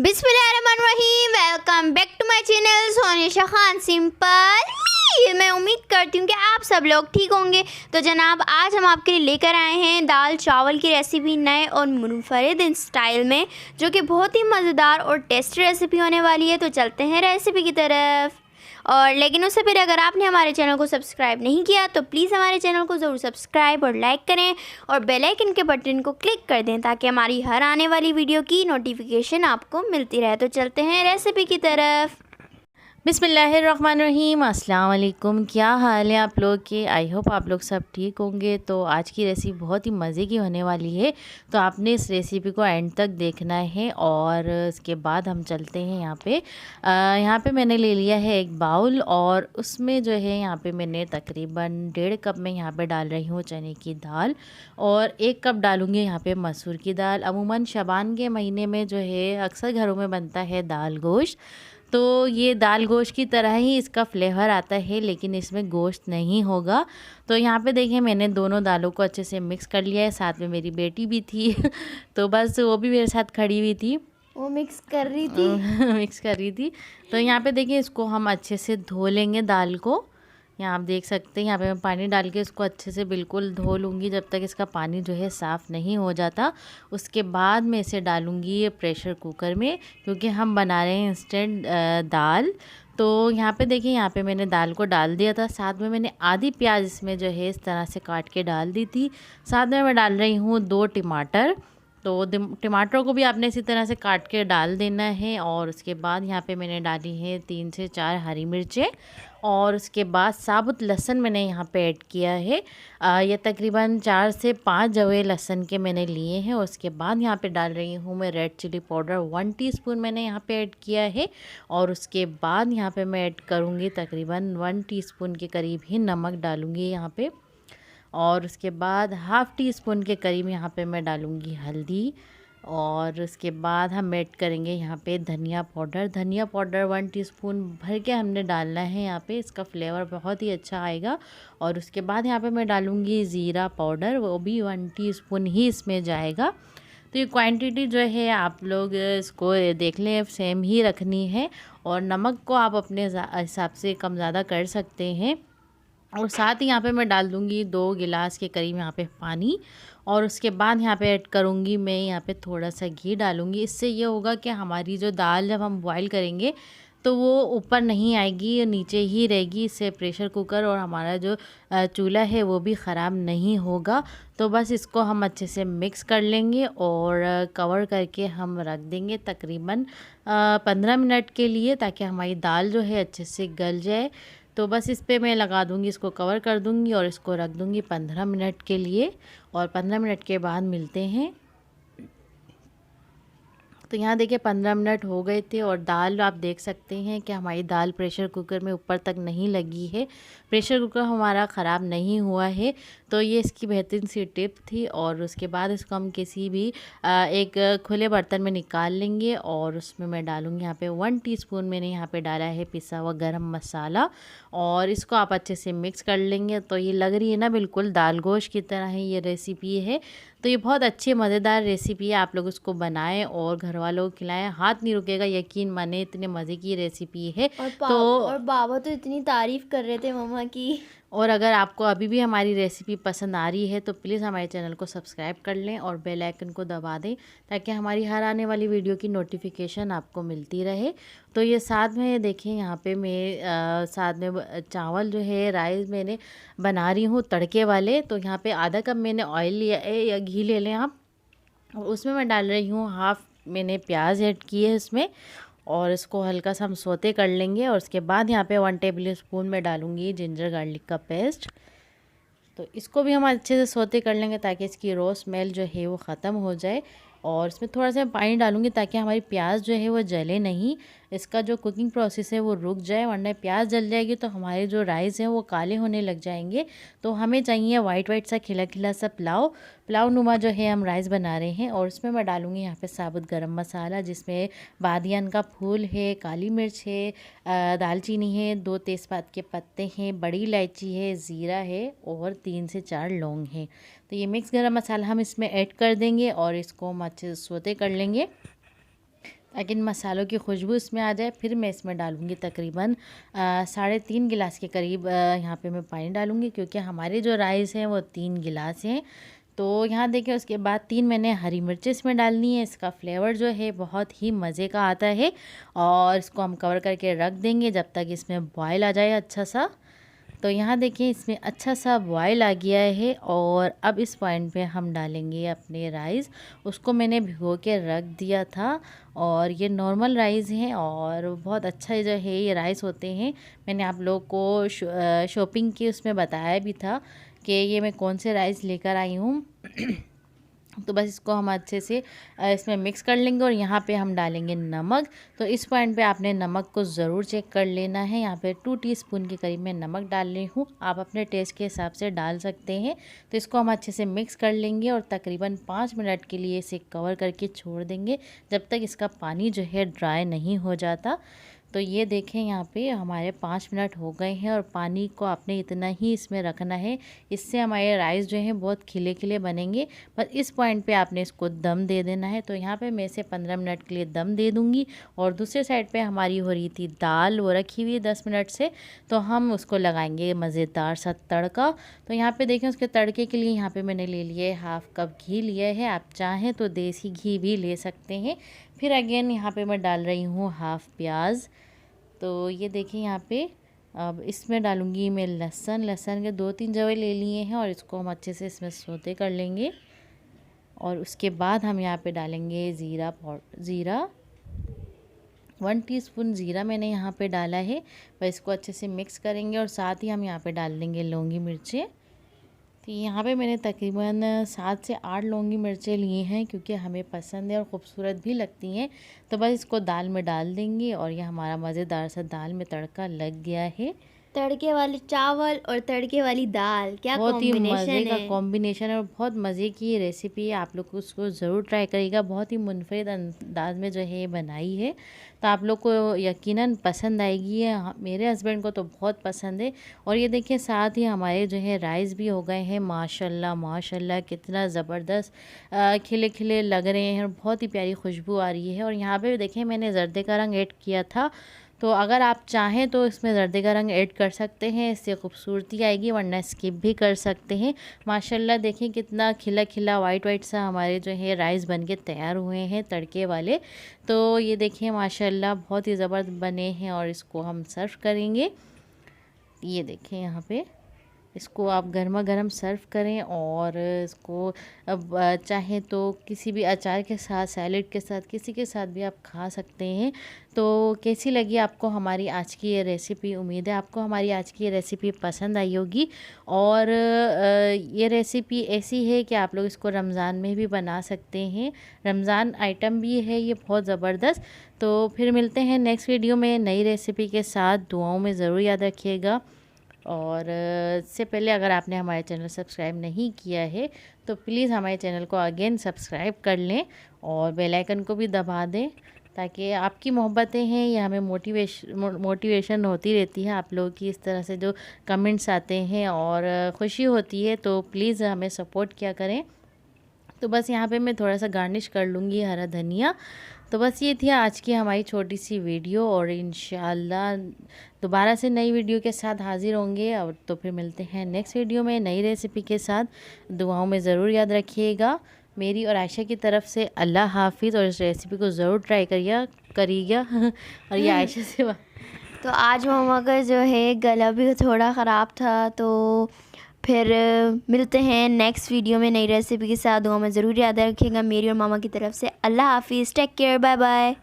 बिस्मिल्लाहिर्रहमानिर्रहीम। Welcome back to my channel Sonisha Khan simple. मैं उम्मीद करती हूँ कि आप सब लोग ठीक होंगे। तो जनाब, आज हम आपके लिए लेकर आए हैं दाल चावल की रेसिपी नए और मुनफरिद स्टाइल में, जो कि बहुत ही मज़ेदार और टेस्टी रेसिपी होने वाली है। तो चलते हैं रेसिपी की तरफ। और लेकिन उससे पहले अगर आपने हमारे चैनल को सब्सक्राइब नहीं किया तो प्लीज़ हमारे चैनल को ज़रूर सब्सक्राइब और लाइक करें और बेल आइकन के बटन को क्लिक कर दें ताकि हमारी हर आने वाली वीडियो की नोटिफिकेशन आपको मिलती रहे। तो चलते हैं रेसिपी की तरफ। बिस्मिल्लाहिर्रहमानिर्रहीम। अस्सलाम वालेकुम। क्या हाल है आप लोग के? आई होप आप लोग सब ठीक होंगे। तो आज की रेसिपी बहुत ही मज़े की होने वाली है, तो आपने इस रेसिपी को एंड तक देखना है। और इसके बाद हम चलते हैं यहाँ पे मैंने ले लिया है एक बाउल, और उसमें जो है यहाँ पे मैंने तकरीबन 1.5 कप में यहाँ पे डाल रही हूँ चने की दाल, और 1 कप डालूँगी यहाँ पे मसूर की दाल। अमूमन शबान के महीने में जो है अक्सर घरों में बनता है दाल गोश्त, तो ये दाल गोश्त की तरह ही इसका फ्लेवर आता है, लेकिन इसमें गोश्त नहीं होगा। तो यहाँ पे देखिए मैंने दोनों दालों को अच्छे से मिक्स कर लिया है। साथ में मेरी बेटी भी थी तो बस वो भी मेरे साथ खड़ी हुई थी, वो मिक्स कर रही थी मिक्स कर रही थी। तो यहाँ पे देखिए इसको हम अच्छे से धो लेंगे दाल को। यहाँ आप देख सकते हैं यहाँ पे मैं पानी डाल के इसको अच्छे से बिल्कुल धो लूँगी जब तक इसका पानी जो है साफ़ नहीं हो जाता। उसके बाद मैं इसे डालूँगी ये प्रेशर कुकर में, क्योंकि हम बना रहे हैं इंस्टेंट दाल। तो यहाँ पे देखिए यहाँ पे मैंने दाल को डाल दिया था। साथ में मैंने आधी प्याज इसमें जो है इस तरह से काट के डाल दी थी। साथ में मैं डाल रही हूँ 2 टमाटर। तो टमाटरों को भी आपने इसी तरह से काट के डाल देना है। और उसके बाद यहाँ पे मैंने डाली है 3 से 4 हरी मिर्चें, और उसके बाद साबुत लहसुन मैंने यहाँ पे ऐड किया है। ये तकरीबन 4 से 5 जवे लहसुन के मैंने लिए हैं। और उसके बाद यहाँ पे डाल रही हूँ मैं रेड चिली पाउडर 1 टीस्पून मैंने यहाँ पे ऐड किया है। और उसके बाद यहाँ पे मैं ऐड करूँगी तकरीबन 1 टीस्पून के करीब ही नमक डालूँगी यहाँ पे। और उसके बाद हाफ़ टी स्पून के करीब यहाँ पे मैं डालूँगी हल्दी। और उसके बाद हम ऐड करेंगे यहाँ पे धनिया पाउडर 1 टीस्पून भर के हमने डालना है यहाँ पे, इसका फ्लेवर बहुत ही अच्छा आएगा। और उसके बाद यहाँ पे मैं डालूँगी ज़ीरा पाउडर, वो भी 1 टीस्पून ही इसमें जाएगा। तो ये क्वांटिटी जो है आप लोग इसको देख लें, सेम ही रखनी है। और नमक को आप अपने हिसाब से कम ज़्यादा कर सकते हैं। और साथ ही यहाँ पे मैं डाल दूँगी 2 गिलास के करीब यहाँ पे पानी। और उसके बाद यहाँ पे ऐड करूँगी मैं यहाँ पे थोड़ा सा घी डालूँगी। इससे ये होगा कि हमारी जो दाल जब हम बॉईल करेंगे तो वो ऊपर नहीं आएगी, नीचे ही रहेगी। इससे प्रेशर कुकर और हमारा जो चूल्हा है वो भी ख़राब नहीं होगा। तो बस इसको हम अच्छे से मिक्स कर लेंगे और कवर करके हम रख देंगे तकरीबन 15 मिनट के लिए, ताकि हमारी दाल जो है अच्छे से गल जाए। तो बस इस पे मैं लगा दूँगी, इसको कवर कर दूँगी और इसको रख दूँगी 15 मिनट के लिए। और 15 मिनट के बाद मिलते हैं। तो यहाँ देखिए 15 मिनट हो गए थे और दाल आप देख सकते हैं कि हमारी दाल प्रेशर कुकर में ऊपर तक नहीं लगी है। प्रेशर कुकर हमारा ख़राब नहीं हुआ है। तो ये इसकी बेहतरीन सी टिप थी। और उसके बाद इसको हम किसी भी एक खुले बर्तन में निकाल लेंगे। और उसमें मैं डालूँगी यहाँ पे 1 टीस्पून मैंने यहाँ पे डाला है पिसा हुआ गरम मसाला। और इसको आप अच्छे से मिक्स कर लेंगे। तो ये लग रही है ना बिल्कुल दाल गोश्त की तरह ही ये रेसिपी है। तो ये बहुत अच्छी मज़ेदार रेसिपी है। आप लोग उसको बनाएं और घर वालों को खिलाएं, हाथ नहीं रुकेगा, यकीन माने, इतने मज़े की रेसिपी है। और बाबा तो इतनी तारीफ़ कर रहे थे मम्मा की। और अगर आपको अभी भी हमारी रेसिपी पसंद आ रही है तो प्लीज़ हमारे चैनल को सब्सक्राइब कर लें और बेल आइकन को दबा दें, ताकि हमारी हर आने वाली वीडियो की नोटिफिकेशन आपको मिलती रहे। तो ये साथ में देखें यहाँ पे मैं साथ में चावल जो है राइस मैंने बना रही हूँ तड़के वाले। तो यहाँ पे आधा कप मैंने ऑयल लिया है या घी ले लें आप। और उसमें मैं डाल रही हूँ हाफ़ मैंने प्याज ऐड की है इसमें। और इसको हल्का सा हम सोते कर लेंगे। और उसके बाद यहाँ पे 1 टेबल स्पून में डालूँगी जिंजर गार्लिक का पेस्ट। तो इसको भी हम अच्छे से सोते कर लेंगे ताकि इसकी रॉ स्मेल जो है वो ख़त्म हो जाए। और इसमें थोड़ा सा पानी डालूँगी ताकि हमारी प्याज जो है वो जले नहीं, इसका जो कुकिंग प्रोसेस है वो रुक जाए, वरना प्याज जल जाएगी तो हमारे जो राइस हैं वो काले होने लग जाएंगे। तो हमें चाहिए वाइट सा खिला खिला सा पुलाव नुमा जो है हम राइस बना रहे हैं। और इसमें मैं डालूँगी यहाँ पे साबुत गरम मसाला, जिसमें बादियान का फूल है, काली मिर्च है, दालचीनी है, 2 तेज़पात के पत्ते हैं, बड़ी इलायची है, ज़ीरा है और 3 से 4 लौंग हैं। तो ये मिक्स गरम मसाला हम इसमें ऐड कर देंगे और इसको हम अच्छे से सौते कर लेंगे ताकि इन मसालों की खुशबू इसमें आ जाए। फिर मैं इसमें डालूँगी तकरीबन 3.5 गिलास के करीब यहाँ पे मैं पानी डालूँगी, क्योंकि हमारे जो राइस हैं वो 3 गिलास हैं। तो यहाँ देखिए उसके बाद 3 मैंने हरी मिर्चें इसमें डालनी है। इसका फ्लेवर जो है बहुत ही मज़े का आता है। और इसको हम कवर करके रख देंगे जब तक इसमें बॉयल आ जाए अच्छा सा। तो यहाँ देखिए इसमें अच्छा सा बॉयल आ गया है। और अब इस पॉइंट पे हम डालेंगे अपने राइस। उसको मैंने भिगो के रख दिया था और ये नॉर्मल राइस हैं और बहुत अच्छा जो है ये राइस होते हैं। मैंने आप लोगों को शॉपिंग की उसमें बताया भी था कि ये मैं कौन से राइस लेकर आई हूँ। तो बस इसको हम अच्छे से इसमें मिक्स कर लेंगे और यहाँ पे हम डालेंगे नमक। तो इस पॉइंट पे आपने नमक को ज़रूर चेक कर लेना है। यहाँ पे 2 टीस्पून के करीब मैं नमक डाल रही हूँ, आप अपने टेस्ट के हिसाब से डाल सकते हैं। तो इसको हम अच्छे से मिक्स कर लेंगे और तकरीबन 5 मिनट के लिए इसे कवर करके छोड़ देंगे जब तक इसका पानी जो है ड्राई नहीं हो जाता। तो ये देखें यहाँ पे हमारे 5 मिनट हो गए हैं और पानी को आपने इतना ही इसमें रखना है। इससे हमारे राइस जो हैं बहुत खिले खिले बनेंगे। पर इस पॉइंट पे आपने इसको दम दे देना है। तो यहाँ पे मैं इसे 15 मिनट के लिए दम दे दूँगी। और दूसरे साइड पे हमारी हो रही थी दाल, वो रखी हुई है 10 मिनट से। तो हम उसको लगाएंगे मज़ेदार सा तड़का। तो यहाँ पे देखें उसके तड़के के लिए यहाँ पे मैंने ले लिया है 1/2 कप घी लिया है। आप चाहें तो देसी घी भी ले सकते हैं। फिर अगेन यहाँ पे मैं डाल रही हूँ 1/2 प्याज। तो ये देखिए यहाँ पे अब इसमें डालूँगी मैं लहसुन के 2-3 जवे ले लिए हैं और इसको हम अच्छे से इसमें सौते कर लेंगे। और उसके बाद हम यहाँ पे डालेंगे ज़ीरा 1 टीस्पून ज़ीरा मैंने यहाँ पे डाला है। बस इसको अच्छे से मिक्स करेंगे और साथ ही हम यहाँ पे डाल देंगे लौंगी मिर्चें। तो यहाँ पे मैंने तकरीबन 7 से 8 लौंगी मिर्चें लिए हैं, क्योंकि हमें पसंद है और ख़ूबसूरत भी लगती हैं। तो बस इसको दाल में डाल देंगे और ये हमारा मज़ेदार सा दाल में तड़का लग गया है। तड़के वाले चावल और तड़के वाली दाल, क्या बहुत ही मज़े का है। कॉम्बिनेशन है और बहुत मज़े की रेसिपी है। आप लोग उसको ज़रूर ट्राई करिएगा। बहुत ही मुनफरिद अंदाज में जो है ये बनाई है, तो आप लोग को यकीनन पसंद आएगी। ये मेरे हस्बैंड को तो बहुत पसंद है। और ये देखिए साथ ही हमारे जो है राइस भी हो गए हैं माशाल्लाह माशाल्लाह, कितना ज़बरदस्त खिले खिले लग रहे हैं और बहुत ही प्यारी खुशबू आ रही है। और यहाँ पे देखें मैंने जर्दे का रंग ऐड किया था। तो अगर आप चाहें तो इसमें जर्दे का रंग ऐड कर सकते हैं, इससे खूबसूरती आएगी, वरना स्किप भी कर सकते हैं। माशाल्लाह देखें कितना खिला खिला वाइट वाइट सा हमारे जो है राइस बनके तैयार हुए हैं तड़के वाले। तो ये देखें माशाल्लाह बहुत ही ज़बरदस्त बने हैं और इसको हम सर्व करेंगे। ये देखें यहाँ पे इसको आप गर्मा गर्म सर्व करें और इसको अब चाहे तो किसी भी अचार के साथ, सैलेड के साथ, किसी के साथ भी आप खा सकते हैं। तो कैसी लगी आपको हमारी आज की ये रेसिपी? उम्मीद है आपको हमारी आज की ये रेसिपी पसंद आई होगी। और ये रेसिपी ऐसी है कि आप लोग इसको रमज़ान में भी बना सकते हैं। रमज़ान आइटम भी है ये बहुत ज़बरदस्त। तो फिर मिलते हैं नेक्स्ट वीडियो में नई रेसिपी के साथ। दुआओं में ज़रूर याद रखिएगा। और इससे पहले अगर आपने हमारे चैनल सब्सक्राइब नहीं किया है तो प्लीज़ हमारे चैनल को अगेन सब्सक्राइब कर लें और बेल आइकन को भी दबा दें, ताकि आपकी मोहब्बतें हैं ये हमें मोटिवेशन होती रहती है। आप लोगों की इस तरह से जो कमेंट्स आते हैं और खुशी होती है, तो प्लीज़ हमें सपोर्ट किया करें। तो बस यहाँ पे मैं थोड़ा सा गार्निश कर लूँगी हरा धनिया। तो बस ये थी आज की हमारी छोटी सी वीडियो और इंशाल्लाह दोबारा से नई वीडियो के साथ हाज़िर होंगे। और तो फिर मिलते हैं नेक्स्ट वीडियो में नई रेसिपी के साथ। दुआओं में ज़रूर याद रखिएगा मेरी और आयशा की तरफ से। अल्लाह हाफिज़। और इस रेसिपी को ज़रूर ट्राई करिएगा। और ये आयशा से तो आज मामा का जो है गला भी थोड़ा ख़राब था, तो फिर मिलते हैं नेक्स्ट वीडियो में नई रेसिपी के साथ। दुआ में ज़रूर याद रखिएगा मेरी और मामा की तरफ से। अल्लाह हाफिज़, टेक केयर, बाय बाय।